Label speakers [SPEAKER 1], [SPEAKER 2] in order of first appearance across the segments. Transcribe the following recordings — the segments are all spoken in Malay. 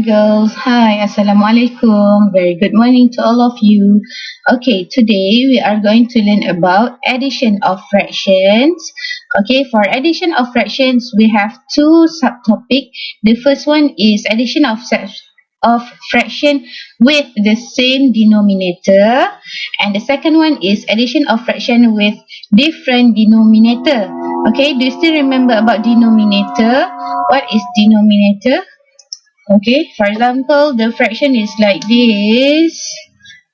[SPEAKER 1] girls. Hi, Assalamualaikum. Very good morning to all of you. Okay, today we are going to learn about addition of fractions. Okay, for addition of fractions, we have two subtopics. The first one is addition of fraction with the same denominator, and the second one is addition of fraction with different denominator. Okay, do you still remember about denominator? What is denominator? Okay, for example, the fraction is like this.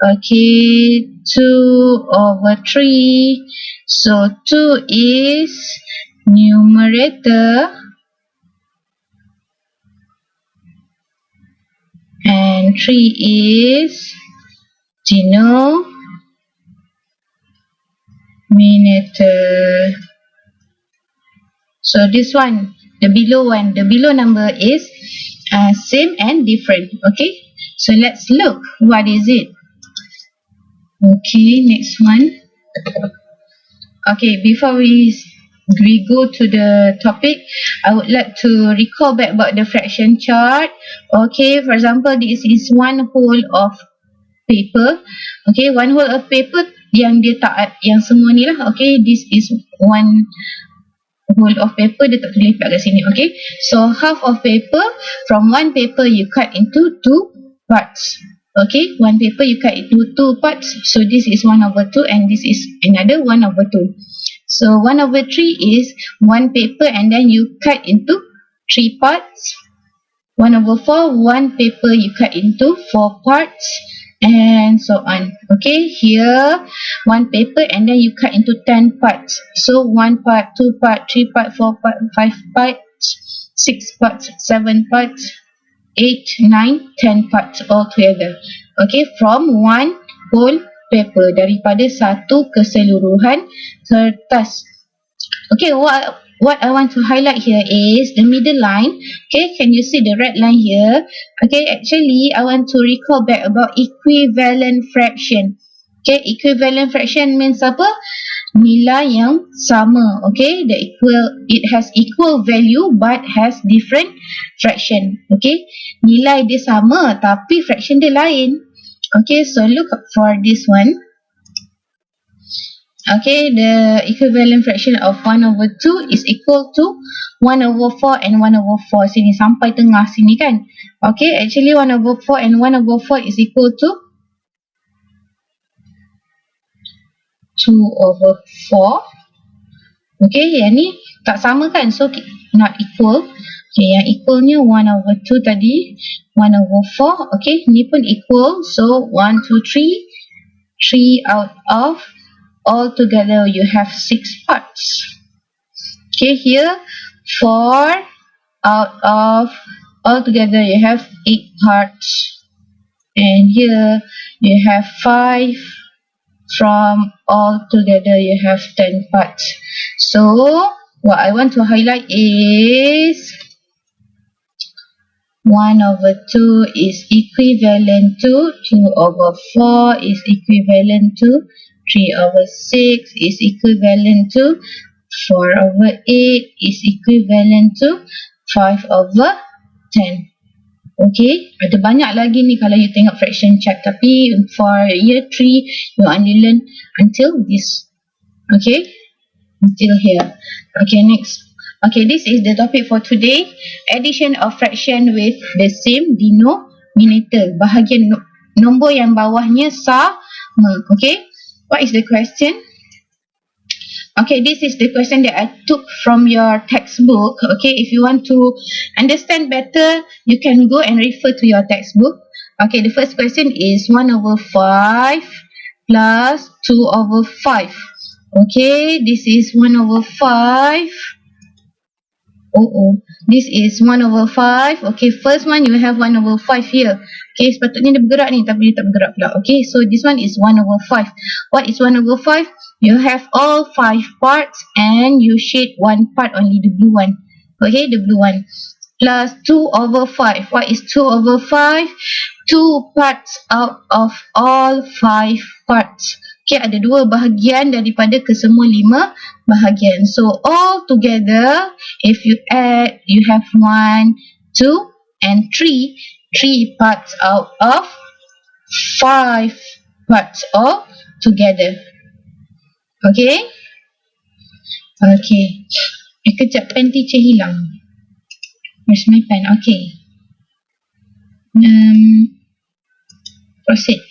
[SPEAKER 1] Okay, 2/3. So 2 is numerator and 3 is denominator. So this one, the below number is same and different. Okay, so let's look what is it. Okay, next one. Okay, before we go to the topic, I would like to recall back about the fraction chart. Okay, for example, this is one whole of paper. Okay, one whole of paper yang dia tak, yang semua ni lah. Okay, this is one whole of paper, dia tak tulis lipat kat sini. Okay, so half of paper, from one paper you cut into two parts. Okay, one paper you cut into two parts, so this is 1/2 and this is another 1/2. So 1/3 is one paper and then you cut into three parts. 1/4, one paper you cut into four parts, and so on. Okay, here one paper and then you cut into 10 parts. So 1 part, 2 part, 3 part, 4 part, 5 parts, 6 parts, 7 parts, 8, 9, 10 parts all together. Okay, from one whole paper, daripada satu keseluruhan kertas. Okay, what I want to highlight here is the middle line. Okay, can you see the red line here? Okay, actually I want to recall back about equivalent fraction. Okay, equivalent fraction means apa? Nilai yang sama. Okay, it has equal value but has different fraction. Okay, nilai dia sama tapi fraction dia lain. Okay, so look for this one. Okay, the equivalent fraction of 1/2 is equal to 1/4 and 1/4. Sini sampai tengah sini kan. Okay, actually 1/4 and 1/4 is equal to 2/4. Okay, yang ni tak sama kan, so not equal. Okay, yang equalnya 1/2 tadi, 1/4. Okay, ni pun equal, so 1, 2, 3. 3 out of, all together you have 6 parts. Okay, here 4 out of, all together you have 8 parts. And here you have 5, from all together you have 10 parts. So what I want to highlight is 1/2 is equivalent to 2/4 is equivalent to 3/6 is equivalent to 4/8 is equivalent to 5/10. Okay, ada banyak lagi ni kalau you tengok fraction chart, tapi for year 3 you only learn until this. Okay, until here. Okay, next. Okay, this is the topic for today. Addition of fraction with the same denominator. Bahagian nombor yang bawahnya sama. Okay, what is the question? Okay, this is the question that I took from your textbook. Okay, if you want to understand better, you can go and refer to your textbook. Okay, the first question is 1/5 plus 2/5. Okay, this is 1/5. This is 1/5. Okay, first one you have 1/5 here. Okay, sepatutnya dia bergerak ni, tapi dia tak bergerak pula. Okay, so this one is 1/5. What is 1/5? You have all 5 parts and you shade one part, only the blue one. Okay, the blue one. Plus 2/5. What is 2/5? 2 parts out of all 5 parts. Okay, ada 2 bahagian daripada kesemua 5 bahagian. So all together, if you add, you have 1, 2, and 3 parts out of 5 parts all together. Okay? Okay. Kejap pen teacher hilang. Where's my pen? Okay. Proceed.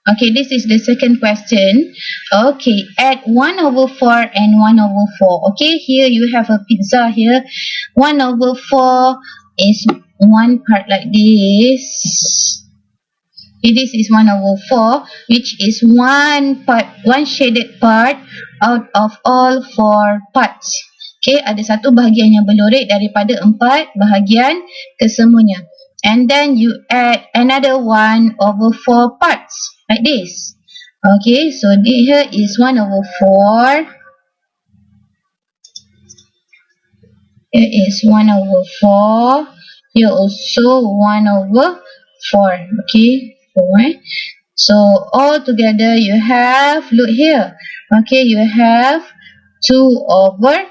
[SPEAKER 1] Okay, this is the second question. Okay, add 1/4 and 1/4. Okay, here you have a pizza here. 1/4 is one part like this. Okay, this is 1/4, which is one shaded part out of all 4 parts. Okay, ada satu bahagian yang berlorek daripada 4 bahagian kesemuanya. And then you add another 1/4 parts like this. Okay, so here is 1/4. Here is 1/4. Here also 1/4. Okay, 4. So all together you have, look here. Okay, you have 2/4.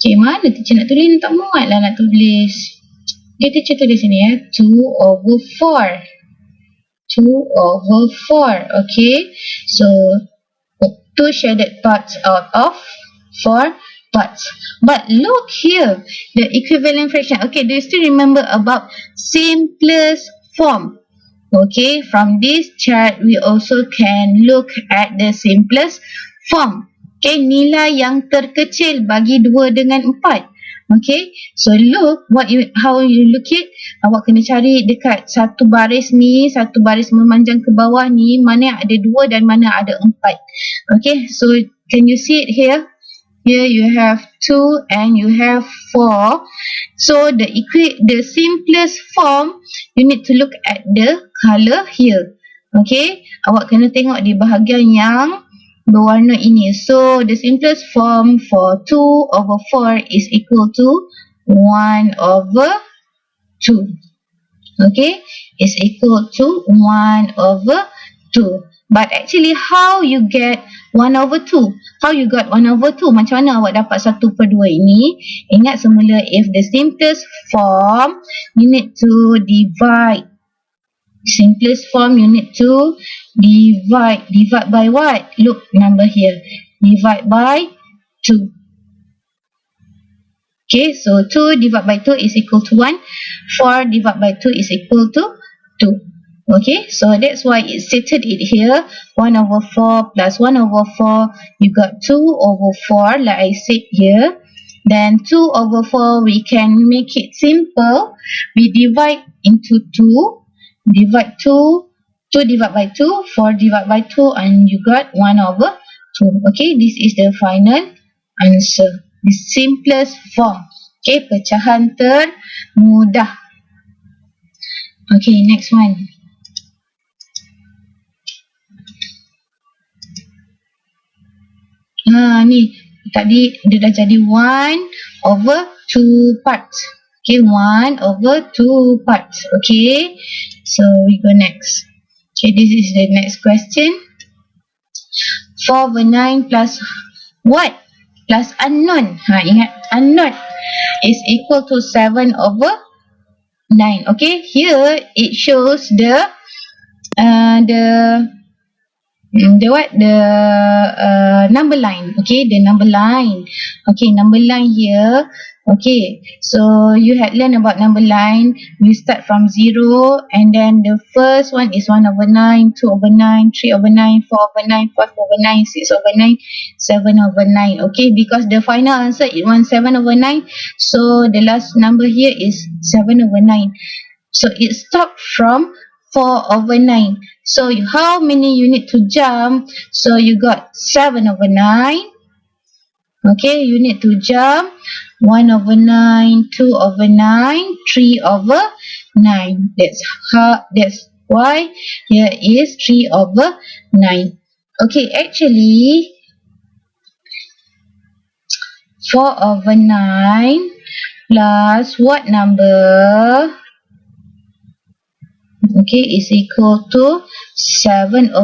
[SPEAKER 1] Okay, mana teacher nak tulis ni? Tak muat lah nak tulis. Okay, teacher tulis sini ya. 2/4. 2/4. Okay, so 2 shaded parts out of 4 parts. But look here, the equivalent fraction. Okay, do you still remember about simplest form? Okay, from this chart we also can look at the simplest form. Okay, nilai yang terkecil bagi 2 dengan 4. Okay, so look how you look it. Awak kena cari dekat satu baris ni, satu baris memanjang ke bawah ni, mana yang ada 2 dan mana ada 4. Okay, so can you see it here? Here you have 2 and you have 4. So the simplest form, you need to look at the color here. Okay, awak kena tengok di bahagian yang berwarna ini. So the simplest form for 2/4 is equal to 1/2. Okay, is equal to 1/2. But actually how you get 1/2? How you got 1/2? Macam mana awak dapat 1/2 ini? Ingat semula, if the simplest form, you need to divide. Simplest form, you need to divide. Divide by what? Look, number here. Divide by 2. Okay, so 2 divided by 2 is equal to 1. 4 divided by 2 is equal to 2. Okay, so that's why it stated it here. 1/4 plus 1/4, you got 2/4 like I said here. Then 2/4, we can make it simple. We divide into 2. Divide 2. 2 divided by 2. 4 divided by 2. And you got 1/2. Okay, this is the final answer. The simplest form. Okay, pecahan termudah. Okay, next one. Ni tadi dia dah jadi 1/2 parts. Okay, 1/2 parts. Okay, so we go next. Okay, this is the next question. 4/9 plus what? Plus unknown. Ingat unknown is equal to 7/9. Okay, here it shows the number line. Okay, the number line. Okay, number line here. Okay, so you had learned about number line. We start from 0, and then the first one is 1/9, 2/9, 3/9, 4/9, 5/9, 6/9, 7/9. Okay, because the final answer is 7/9, so the last number here is 7/9. So it stopped from 4/9. So how many you need to jump? So you got 7/9. Okay, you need to jump 1/9, 2/9, 3/9. That's why here is 3/9. Okay, actually 4/9 plus what number? Okay, is equal to 7/9.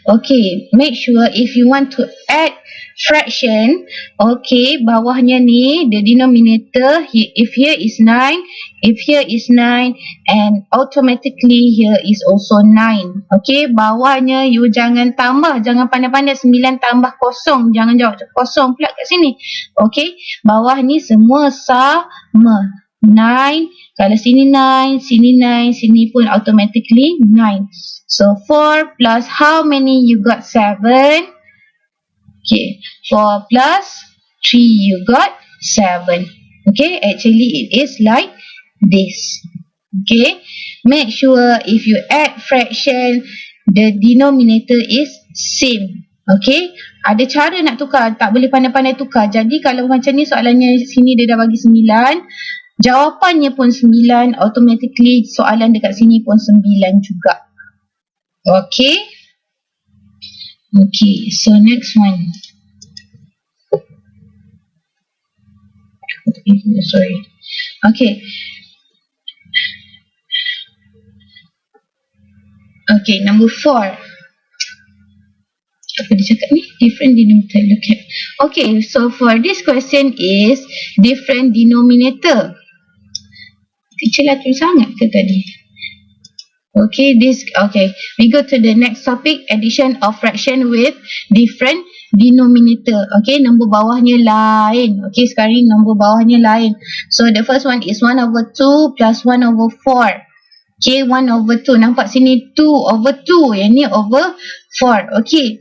[SPEAKER 1] Okay, make sure if you want to add fraction, okay, bawahnya ni, the denominator, if here is 9, if here is 9, and automatically here is also 9. Okay, bawahnya you jangan tambah, jangan pandai-pandai 9 tambah kosong, jangan jawab kosong pula kat sini. Okay, bawah ni semua sama. 9, kalau sini 9, sini 9, sini pun automatically 9. So 4 plus how many you got? 7. Okay, 4 plus 3 you got 7. Okay, actually it is like this. Okay, make sure if you add fraction, the denominator is same. Okay, ada cara nak tukar, tak boleh pandai-pandai tukar. Jadi kalau macam ni soalannya sini dia dah bagi 9, jawapannya pun 9, automatically soalan dekat sini pun 9 juga. Okay. Okay, so next one. Sorry. Okay. Okay, number 4. Apa dia cakap ni? Different denominator. Look at. Okay, so for this question is different denominator. Teacher laju sangat ke tadi? Okay, we go to the next topic, addition of fraction with different denominator. Okay, nombor bawahnya lain. Okay, sekarang nombor bawahnya lain. So the first one is 1/2 plus 1/4. Okay, 1/2. Nampak sini 2/2. Yang ni over 4. Okay.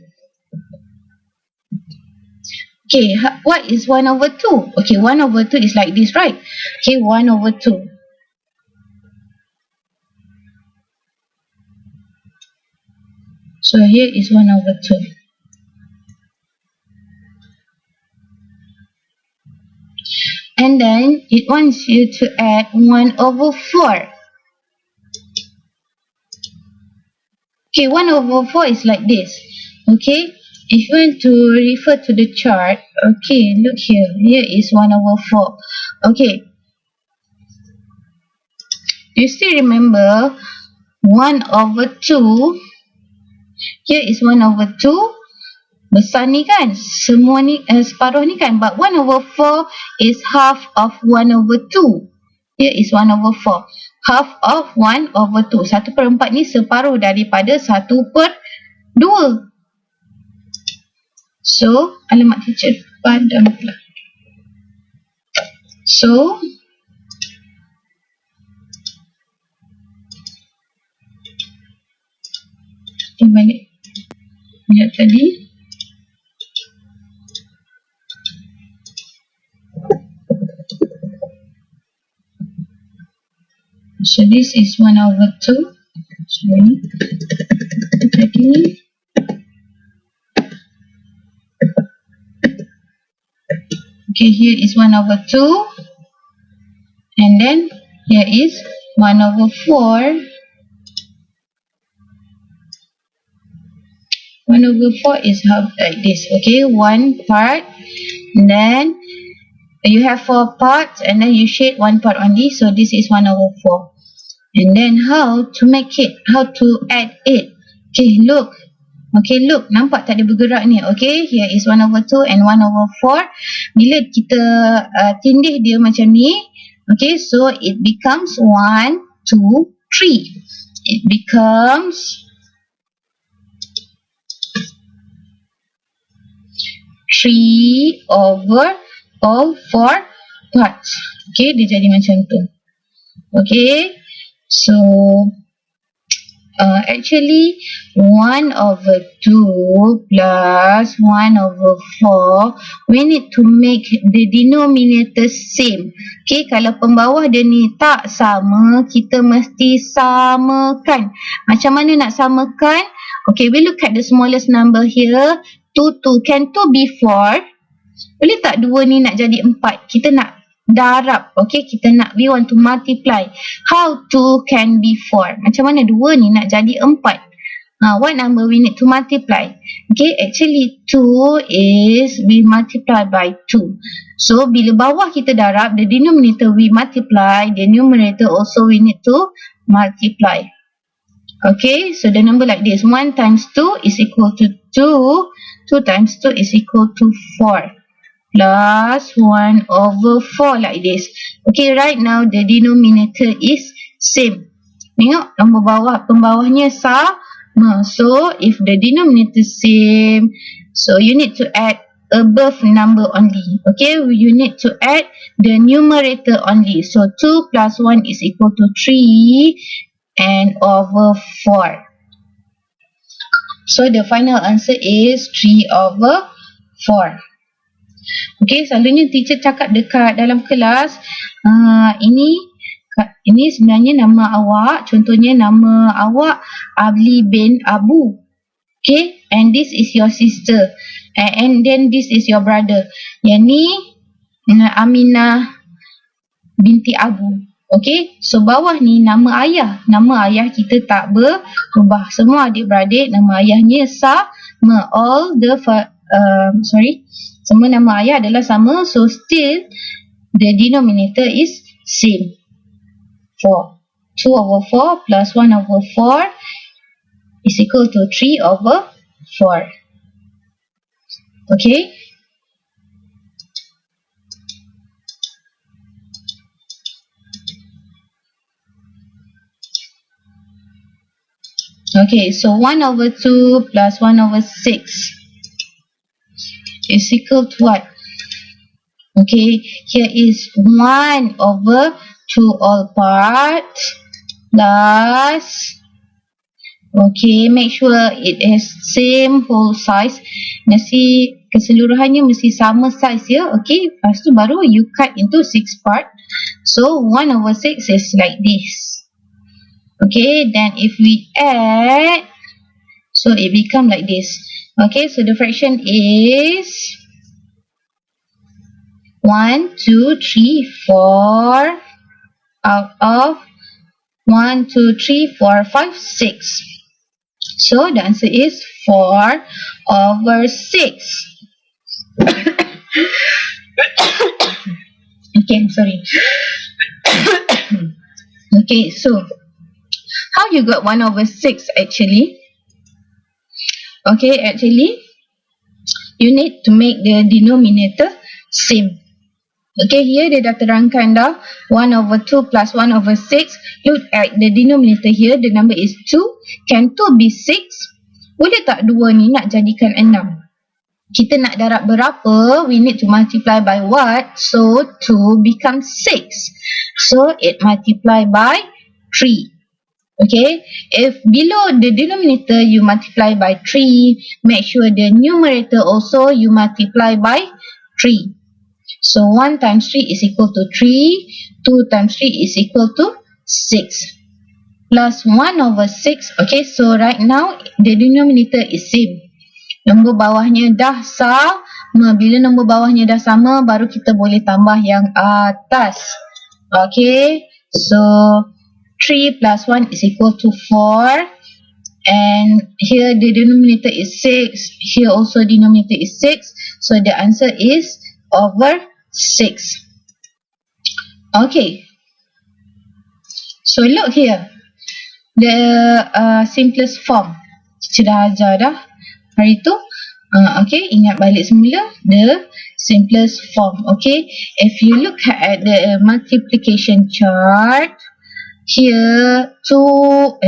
[SPEAKER 1] Okay, what is 1/2? Okay, 1/2 is like this, right? Okay, 1/2. So here is 1/2. And then it wants you to add 1/4. Okay, 1/4 is like this. Okay, if you want to refer to the chart, okay, look here. Here is 1/4. Okay. You still remember 1/2? Here is 1/2. Besar ni kan, semua ni separuh ni kan, but 1/4 is half of 1/2. Here is 1/4. Half of 1/2. 1/4 ni separuh daripada 1/2. So, alamat teacher padam pula. So, kita balik lihat tadi. So this is 1/2. Sorry. Okay, here is 1/2. And then here is 1/4. 1/4 is half like this. Okay, one part. And then you have 4 parts, and then you shade one part only. So this is 1/4. And then how to make it? How to add it? Okay, look. Okay, look. Nampak tak dia bergerak ni? Okay, here is 1/2 and 1/4. Bila kita tindih dia macam ni, okay, so it becomes 1, 2, 3. It becomes 3 over all 4 parts. Okay, dia jadi macam tu. Okay, so actually 1/2 plus 1/4, we need to make the denominator same. Okay, kalau pembawah dia ni tak sama, kita mesti samakan. Macam mana nak samakan? Okay, we look at the smallest number here. 2, 2. Can 2 be 4? Boleh tak 2 ni nak jadi 4? Kita nak darab. Okay, we want to multiply. How 2 can be 4? Macam mana 2 ni nak jadi 4? What number we need to multiply? Okay, actually 2 is we multiply by 2. So, bila bawah kita darab, the denominator we multiply, the numerator also we need to multiply. Okay, so the number like this. 1 times 2 is equal to 2. 2 times 2 is equal to 4. Plus 1 over 4 like this. Okay, right now the denominator is same. Tengok nombor bawah, pembawahnya sama. So if the denominator same, so you need to add above number only. Okay, you need to add the numerator only. So 2 plus 1 is equal to 3 and over 4. So the final answer is 3 over 4. Okay, selalunya teacher cakap dekat dalam kelas, ini sebenarnya nama awak. Contohnya nama awak Abli bin Abu. Okay, and this is your sister. And then this is your brother. Yang ni Aminah binti Abu. Okay, so bawah ni nama ayah. Nama ayah kita tak berubah. Semua adik-beradik nama ayahnya sama. All the semua nama ayah adalah sama. So still the denominator is same. 4. 2 over 4 plus 1 over 4 is equal to 3 over 4. Okay. Okay, so 1 over 2 plus 1 over 6 is equal to what? Okay, here is 1 over 2 all parts plus, okay, make sure it has same whole size. Mesti keseluruhannya mesti sama size ya. Okay, lepas tu baru you cut into 6 part. So 1 over 6 is like this. Okay, then if we add, so it become like this. Okay, so the fraction is 1, 2, 3, 4 out of 1, 2, 3, 4, 5, 6. So the answer is 4 over 6. Okay, I'm sorry. Okay, so how you got 1 over 6 actually? Okay, actually you need to make the denominator same. Okay, here dia dah terangkan dah 1 over 2 plus 1 over 6. Look at the denominator here, the number is 2. Can 2 be 6? Boleh tak 2 ni nak jadikan 6? Kita nak darab berapa? We need to multiply by what? So 2 becomes 6. So it multiply by 3. Okay, if below the denominator you multiply by 3, make sure the numerator also you multiply by 3. So 1 times 3 is equal to 3, 2 times 3 is equal to 6, plus 1 over 6. Okay, so right now the denominator is same. Nombor bawahnya dah sama. Bila nombor bawahnya dah sama, baru kita boleh tambah yang atas. Okay, so 3 plus 1 is equal to 4. And here the denominator is 6. Here also denominator is 6. So the answer is over 6. Okay. So look here. The simplest form. Kita dah ajar dah hari tu. Okay, ingat balik semula. The simplest form. Okay. If you look at the multiplication chart, here 4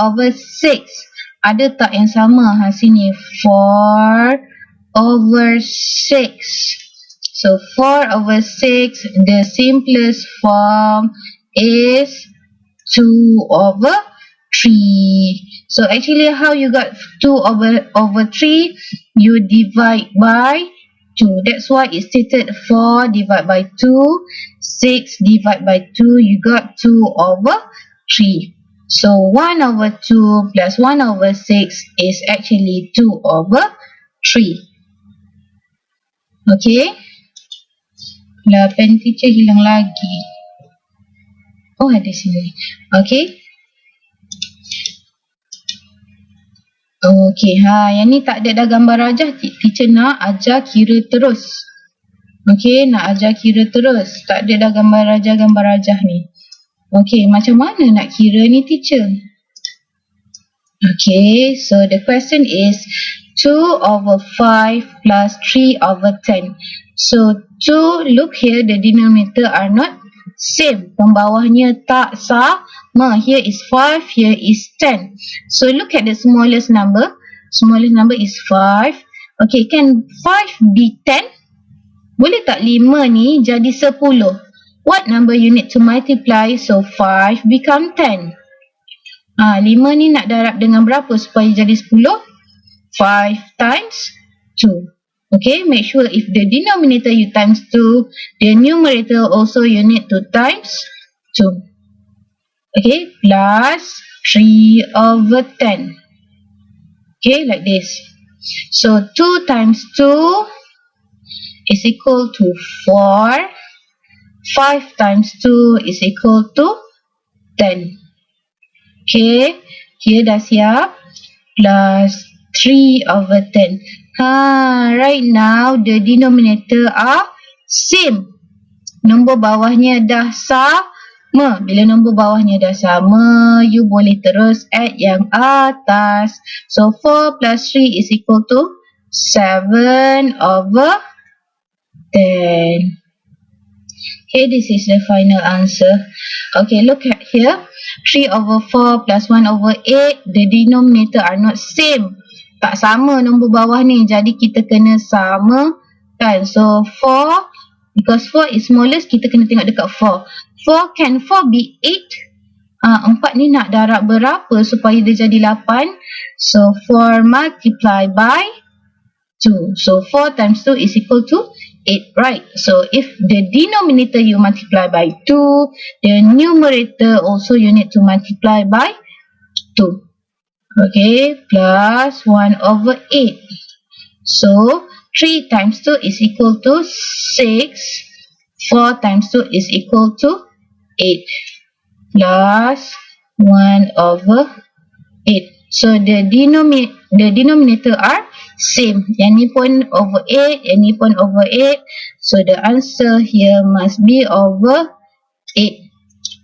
[SPEAKER 1] over 6. Ada tak yang sama sini? 4 over 6. So 4 over 6, the simplest form is 2 over 3. So actually how you got 2 over 3? You divide by 2. That's why it's stated 4 divided by 2, 6 divided by 2, you got 2 over 3. So 1 over 2 plus 1 over 6 is actually 2 over 3. Okay. Lah, pen teacher hilang lagi. Oh, ada sini. Okay. Okay, yang ni tak ada dah gambar rajah. Teacher nak ajar kira terus. Okay, nak ajar kira terus. Tak ada dah gambar rajah ni. Okay, macam mana nak kira ni teacher? Okay, so the question is 2/5 plus 3/10. So 2, look here, the denominator are not same. Pembawahnya tak sama. Here is 5, here is 10. So look at the smallest number. Smallest number is 5. Okay, can 5 be 10? Boleh tak 5 ni jadi 10? What number you need to multiply so 5 become 10? 5 ni nak darab dengan berapa supaya jadi 10? 5 times 2. Okay, make sure if the denominator you times 2, the numerator also you need to times 2. Okay, plus 3/10. Okay, like this. So 2 times 2 is equal to 4. 5 times 2 is equal to 10. Okay, here dah siap. Plus 3/10. Right now the denominator are same. Nombor bawahnya dah sama. Bila nombor bawahnya dah sama, you boleh terus add yang atas. So 4 plus 3 is equal to 7/10. Okay, this is the final answer. Okay, look at here. 3/4 plus 1/8. The denominator are not same. Tak sama nombor bawah ni. Jadi kita kena samakan. So 4. Because 4 is smallest, kita kena tengok dekat 4. 4, can 4 be 8? 4 ni nak darab berapa supaya dia jadi 8? So 4 multiply by 2. So 4 times 2 is equal to 8, right? So if the denominator you multiply by 2, the numerator also you need to multiply by 2. Okay, plus 1/8. So 3 times 2 is equal to 6. 4 times 2 is equal to 8. Plus 1/8. So the denominator are same. Yang ni pun over 8, yang ni pun over 8. So the answer here must be over 8.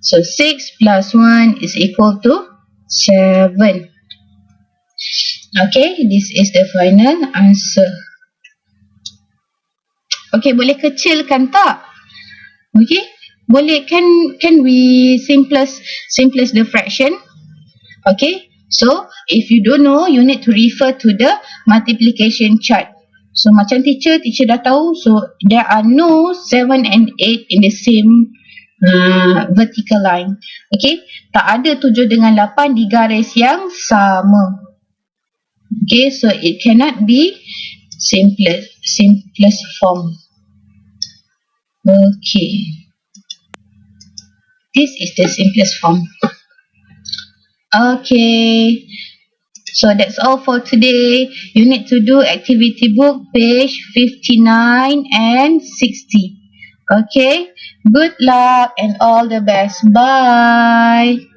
[SPEAKER 1] So 6 plus 1 is equal to 7. Okay, this is the final answer. Okay, boleh kecilkan tak? Okay, boleh, can we simplest the fraction? Okay, so if you don't know, you need to refer to the multiplication chart. So macam teacher dah tahu. So there are no 7 and 8 in the same vertical line. Okay, tak ada 7 dengan 8 di garis yang sama. Okay, so it cannot be simplest form. Okay, this is the simplest form. Okay, so that's all for today. You need to do activity book page 59 and 60. Okay, good luck and all the best. Bye.